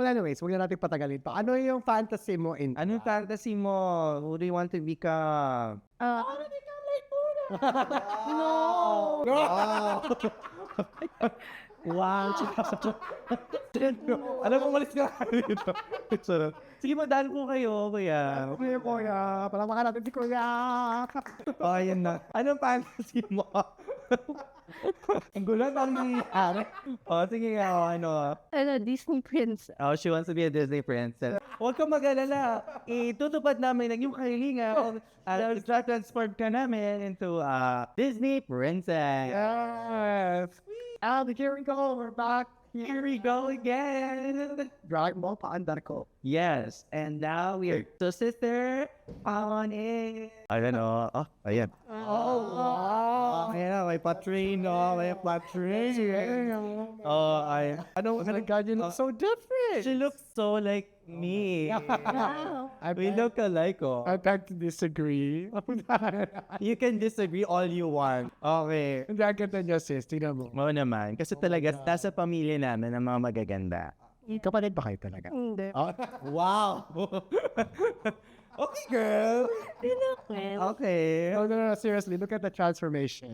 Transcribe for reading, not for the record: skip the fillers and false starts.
anyways, huwag na natin patagalin pa. Ano yung fantasy mo in Anong fantasy mo? Who do you want to become? No! Wow. Alam mo, malis ka dito. Sarap. Sige, madaan ko kayo, kuya. Kuya, palamakan natin si Kuya. Oh, ayan na. Anong fantasy mo? Ang gulat ang nangyayari. Oh, sige nga, ano. Disney princess. Oh, she wants to be a Disney princess. Huwag kang mag-alala. Itutupad namin ang iyong kahilingan. Transport ka namin into a Disney princess. Yes! Here we go, we're back. Here we go again. Dragon Ball paandar ko. Yes, and now we are so sister on it. Ayan o. Oh, ayan. Oh, wow! Ayan na, may patrain o. May patrain. Oh, ayan. Oh my God, you look so different. She looks so like me. Wow. We look alike, oh. I beg to disagree. You can disagree all you want. Okay. Hindi agad na niya, sis. Tingnan mo. Oo naman. Kasi talaga, nasa pamilya namin ang mga magaganda. Kapatid ba kayo talaga? Hindi. Oh. Wow! Okay, girl. Tinakil. Okay. No, seriously, look at the transformation.